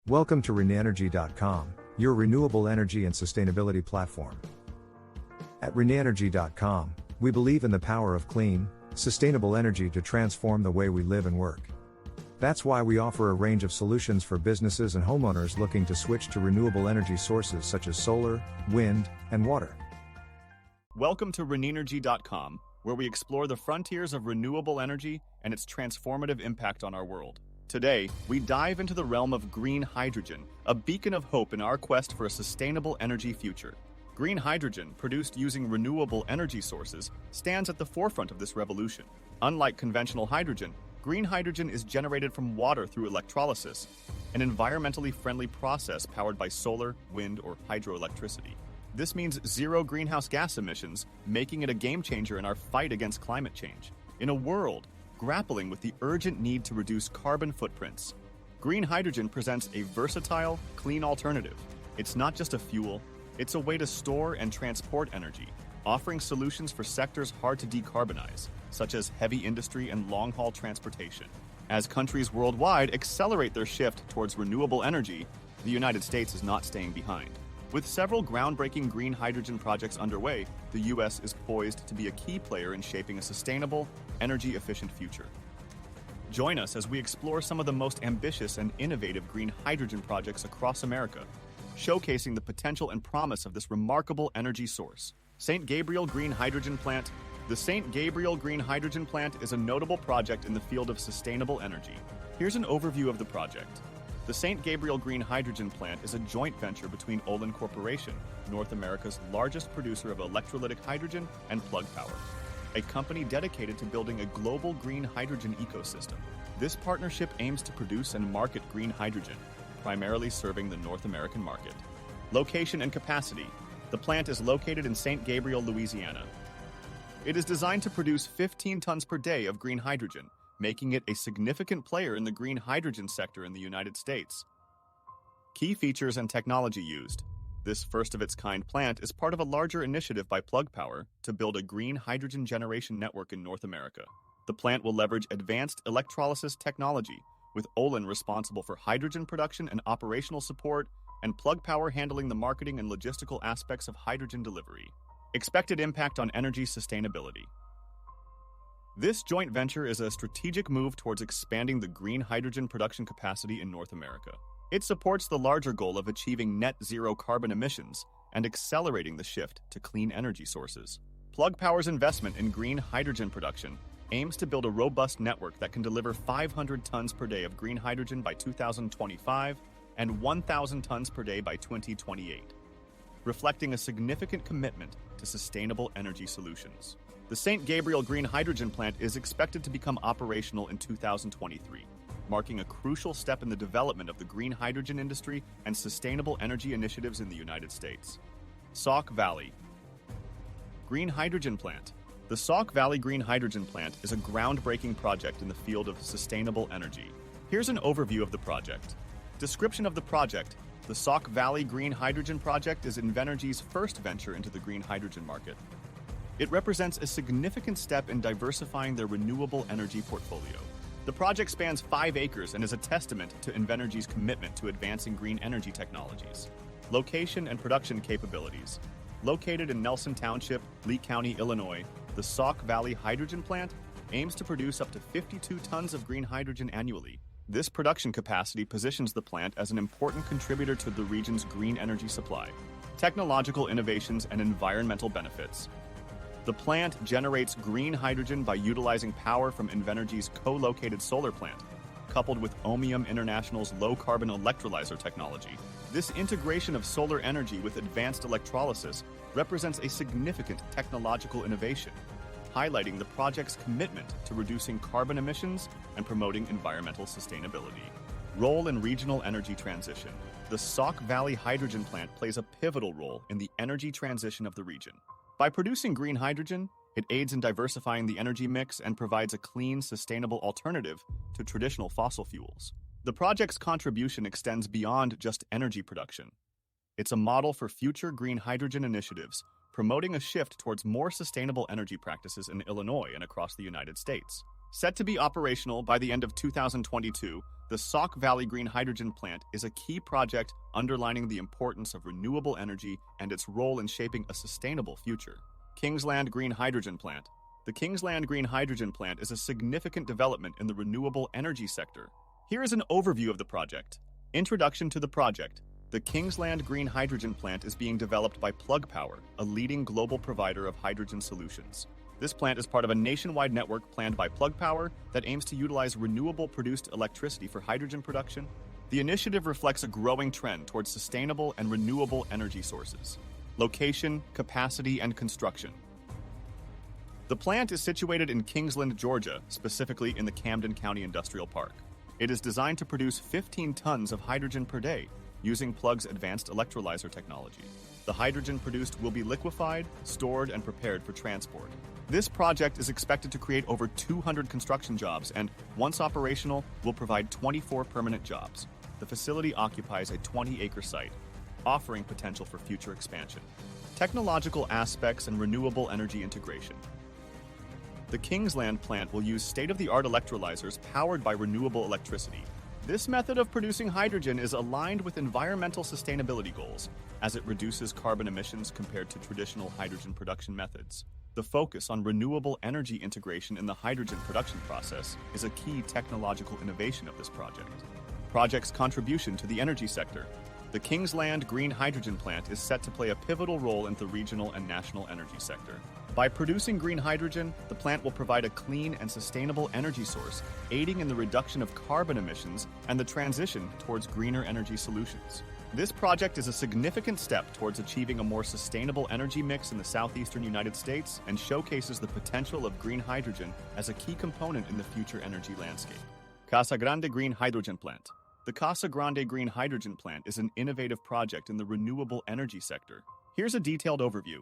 Welcome to reneenergy.com, your renewable energy and sustainability platform. At reneenergy.com, we believe in the power of clean, sustainable energy to transform the way we live and work. That's why we offer a range of solutions for businesses and homeowners looking to switch to renewable energy sources such as solar, wind, and water. Welcome to reneenergy.com, where we explore the frontiers of renewable energy and its transformative impact on our world. Today, we dive into the realm of green hydrogen, a beacon of hope in our quest for a sustainable energy future. Green hydrogen, produced using renewable energy sources, stands at the forefront of this revolution. Unlike conventional hydrogen, green hydrogen is generated from water through electrolysis, an environmentally friendly process powered by solar, wind, or hydroelectricity. This means zero greenhouse gas emissions, making it a game changer in our fight against climate change. In a world grappling with the urgent need to reduce carbon footprints, green hydrogen presents a versatile, clean alternative. It's not just a fuel, it's a way to store and transport energy, offering solutions for sectors hard to decarbonize, such as heavy industry and long-haul transportation. As countries worldwide accelerate their shift towards renewable energy, the United States is not staying behind. With several groundbreaking green hydrogen projects underway, the U.S. is poised to be a key player in shaping a sustainable, energy-efficient future. Join us as we explore some of the most ambitious and innovative green hydrogen projects across America, showcasing the potential and promise of this remarkable energy source. St. Gabriel Green Hydrogen Plant. The St. Gabriel Green Hydrogen Plant is a notable project in the field of sustainable energy. Here's an overview of the project. The St. Gabriel Green Hydrogen Plant is a joint venture between Olin Corporation, North America's largest producer of electrolytic hydrogen, and Plug Power, a company dedicated to building a global green hydrogen ecosystem. This partnership aims to produce and market green hydrogen, primarily serving the North American market. Location and capacity. The plant is located in St. Gabriel, Louisiana. It is designed to produce 15 tons per day of green hydrogen, making it a significant player in the green hydrogen sector in the United States. Key features and technology used. This first-of-its-kind plant is part of a larger initiative by Plug Power to build a green hydrogen generation network in North America. The plant will leverage advanced electrolysis technology, with Olin responsible for hydrogen production and operational support, and Plug Power handling the marketing and logistical aspects of hydrogen delivery. Expected impact on energy sustainability. This joint venture is a strategic move towards expanding the green hydrogen production capacity in North America. It supports the larger goal of achieving net zero carbon emissions and accelerating the shift to clean energy sources. Plug Power's investment in green hydrogen production aims to build a robust network that can deliver 500 tons per day of green hydrogen by 2025 and 1,000 tons per day by 2028, reflecting a significant commitment to sustainable energy solutions. The St. Gabriel Green Hydrogen Plant is expected to become operational in 2023, marking a crucial step in the development of the green hydrogen industry and sustainable energy initiatives in the United States. Sauk Valley Green Hydrogen Plant. The Sauk Valley Green Hydrogen Plant is a groundbreaking project in the field of sustainable energy. Here's an overview of the project. Description of the project. The Sauk Valley Green Hydrogen Project is Invenergy's first venture into the green hydrogen market. It represents a significant step in diversifying their renewable energy portfolio. The project spans 5 acres and is a testament to Invenergy's commitment to advancing green energy technologies. Location and production capabilities. Located in Nelson Township, Lee County, Illinois, the Sauk Valley Hydrogen Plant aims to produce up to 52 tons of green hydrogen annually. This production capacity positions the plant as an important contributor to the region's green energy supply. Technological innovations and environmental benefits. The plant generates green hydrogen by utilizing power from Invenergy's co-located solar plant, coupled with Ohmium International's low-carbon electrolyzer technology. This integration of solar energy with advanced electrolysis represents a significant technological innovation, highlighting the project's commitment to reducing carbon emissions and promoting environmental sustainability. Role in regional energy transition. The Sauk Valley Hydrogen Plant plays a pivotal role in the energy transition of the region. By producing green hydrogen, it aids in diversifying the energy mix and provides a clean, sustainable alternative to traditional fossil fuels. The project's contribution extends beyond just energy production. It's a model for future green hydrogen initiatives, promoting a shift towards more sustainable energy practices in Illinois and across the United States. Set to be operational by the end of 2022, The Sauk Valley Green Hydrogen Plant is a key project underlining the importance of renewable energy and its role in shaping a sustainable future. Kingsland Green Hydrogen Plant. The Kingsland Green Hydrogen Plant is a significant development in the renewable energy sector. Here is an overview of the project. Introduction to the project. The Kingsland Green Hydrogen Plant is being developed by Plug Power, a leading global provider of hydrogen solutions. This plant is part of a nationwide network planned by Plug Power that aims to utilize renewable produced electricity for hydrogen production. The initiative reflects a growing trend towards sustainable and renewable energy sources. Location, capacity, and construction. The plant is situated in Kingsland, Georgia, specifically in the Camden County Industrial Park. It is designed to produce 15 tons of hydrogen per day, using Plug's advanced electrolyzer technology. The hydrogen produced will be liquefied, stored, and prepared for transport. This project is expected to create over 200 construction jobs and, once operational, will provide 24 permanent jobs. The facility occupies a 20-acre site, offering potential for future expansion. Technological aspects and renewable energy integration. The Kingsland plant will use state-of-the-art electrolyzers powered by renewable electricity. This method of producing hydrogen is aligned with environmental sustainability goals, as it reduces carbon emissions compared to traditional hydrogen production methods. The focus on renewable energy integration in the hydrogen production process is a key technological innovation of this project. Project's contribution to the energy sector. The Kingsland Green Hydrogen Plant is set to play a pivotal role in the regional and national energy sector. By producing green hydrogen, the plant will provide a clean and sustainable energy source, aiding in the reduction of carbon emissions and the transition towards greener energy solutions. This project is a significant step towards achieving a more sustainable energy mix in the southeastern United States and showcases the potential of green hydrogen as a key component in the future energy landscape. Casa Grande Green Hydrogen Plant. The Casa Grande Green Hydrogen Plant is an innovative project in the renewable energy sector. Here's a detailed overview.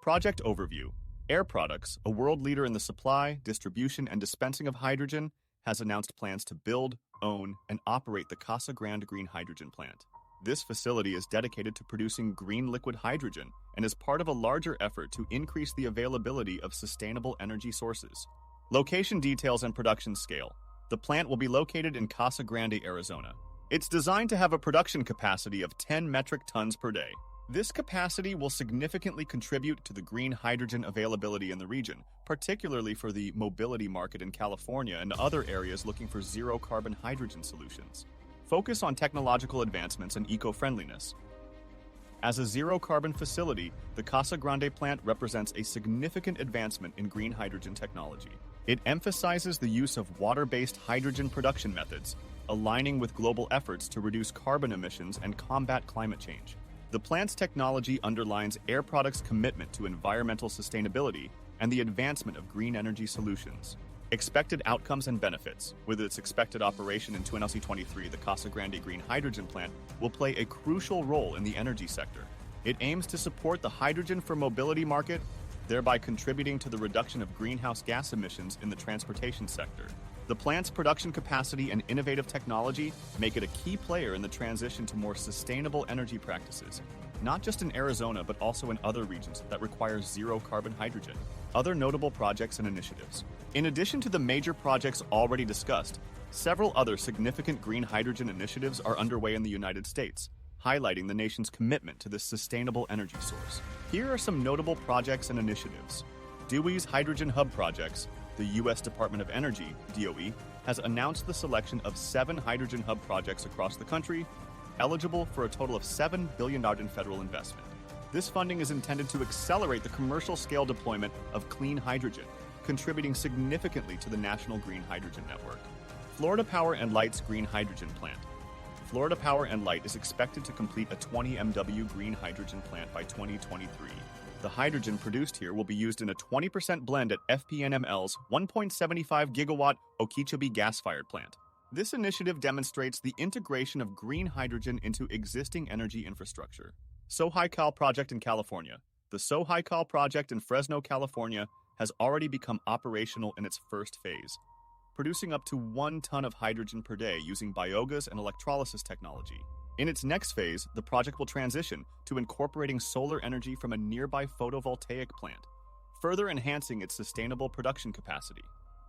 Project overview. Air Products, a world leader in the supply, distribution, and dispensing of hydrogen, has announced plans to build, own, and operate the Casa Grande Green Hydrogen Plant. This facility is dedicated to producing green liquid hydrogen and is part of a larger effort to increase the availability of sustainable energy sources. Location details and production scale. The plant will be located in Casa Grande, Arizona. It's designed to have a production capacity of 10 metric tons per day. This capacity will significantly contribute to the green hydrogen availability in the region, particularly for the mobility market in California and other areas looking for zero-carbon hydrogen solutions. Focus on technological advancements and eco-friendliness. As a zero-carbon facility, the Casa Grande plant represents a significant advancement in green hydrogen technology. It emphasizes the use of water-based hydrogen production methods, aligning with global efforts to reduce carbon emissions and combat climate change. The plant's technology underlines Air Products' commitment to environmental sustainability and the advancement of green energy solutions. Expected outcomes and benefits. With its expected operation in 2023, the Casa Grande Green Hydrogen Plant will play a crucial role in the energy sector. It aims to support the hydrogen for mobility market, thereby contributing to the reduction of greenhouse gas emissions in the transportation sector. The plant's production capacity and innovative technology make it a key player in the transition to more sustainable energy practices, not just in Arizona but also in other regions that require zero-carbon hydrogen. Other notable projects and initiatives. In addition to the major projects already discussed, several other significant green hydrogen initiatives are underway in the United States, highlighting the nation's commitment to this sustainable energy source. Here are some notable projects and initiatives. Dewey's Hydrogen Hub Projects. The U.S. Department of Energy, DOE, has announced the selection of 7 hydrogen hub projects across the country, eligible for a total of $7 billion in federal investment. This funding is intended to accelerate the commercial-scale deployment of clean hydrogen, contributing significantly to the national green hydrogen network. Florida Power and Light's Green Hydrogen Plant. Florida Power and Light is expected to complete a 20 MW green hydrogen plant by 2023. The hydrogen produced here will be used in a 20% blend at FPNML's 1.75 gigawatt Okeechobee gas-fired plant. This initiative demonstrates the integration of green hydrogen into existing energy infrastructure. SoHyCal project in California. The SoHyCal project in Fresno, California, has already become operational in its first phase, producing up to 1 ton of hydrogen per day using biogas and electrolysis technology. In its next phase, the project will transition to incorporating solar energy from a nearby photovoltaic plant, further enhancing its sustainable production capacity.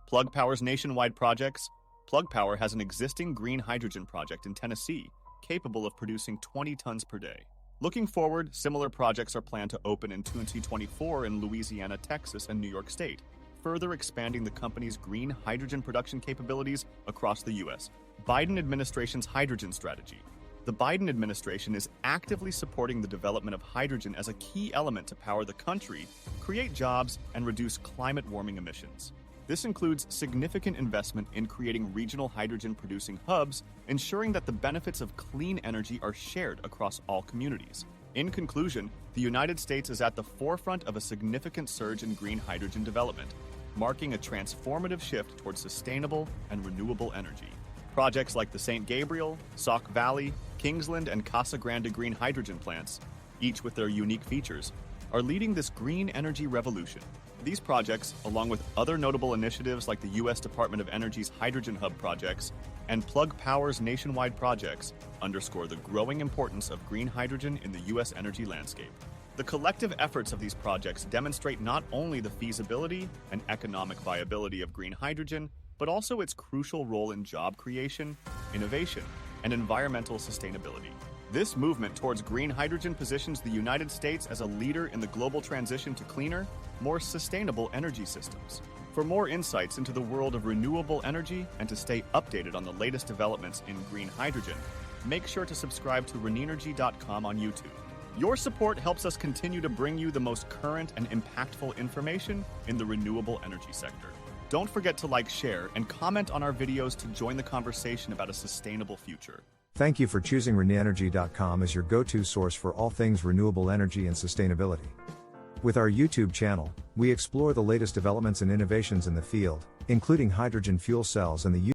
Plug Power's nationwide projects. Plug Power has an existing green hydrogen project in Tennessee, capable of producing 20 tons per day. Looking forward, similar projects are planned to open in 2024 in Louisiana, Texas, and New York State, further expanding the company's green hydrogen production capabilities across the U.S. Biden administration's hydrogen strategy. The Biden administration is actively supporting the development of hydrogen as a key element to power the country, create jobs, and reduce climate warming emissions. This includes significant investment in creating regional hydrogen-producing hubs, ensuring that the benefits of clean energy are shared across all communities. In conclusion, the United States is at the forefront of a significant surge in green hydrogen development, marking a transformative shift towards sustainable and renewable energy. Projects like the St. Gabriel, Sauk Valley, Kingsland, and Casa Grande Green Hydrogen Plants, each with their unique features, are leading this green energy revolution. These projects, along with other notable initiatives like the U.S. Department of Energy's Hydrogen Hub projects and Plug Power's nationwide projects, underscore the growing importance of green hydrogen in the U.S. energy landscape. The collective efforts of these projects demonstrate not only the feasibility and economic viability of green hydrogen, but also its crucial role in job creation, innovation, and environmental sustainability. This movement towards green hydrogen positions the United States as a leader in the global transition to cleaner, more sustainable energy systems. For more insights into the world of renewable energy and to stay updated on the latest developments in green hydrogen, make sure to subscribe to reneenergy.com on YouTube. Your support helps us continue to bring you the most current and impactful information in the renewable energy sector. Don't forget to like, share, and comment on our videos to join the conversation about a sustainable future. Thank you for choosing reneenergy.com as your go-to source for all things renewable energy and sustainability. With our YouTube channel, we explore the latest developments and innovations in the field, including hydrogen fuel cells and the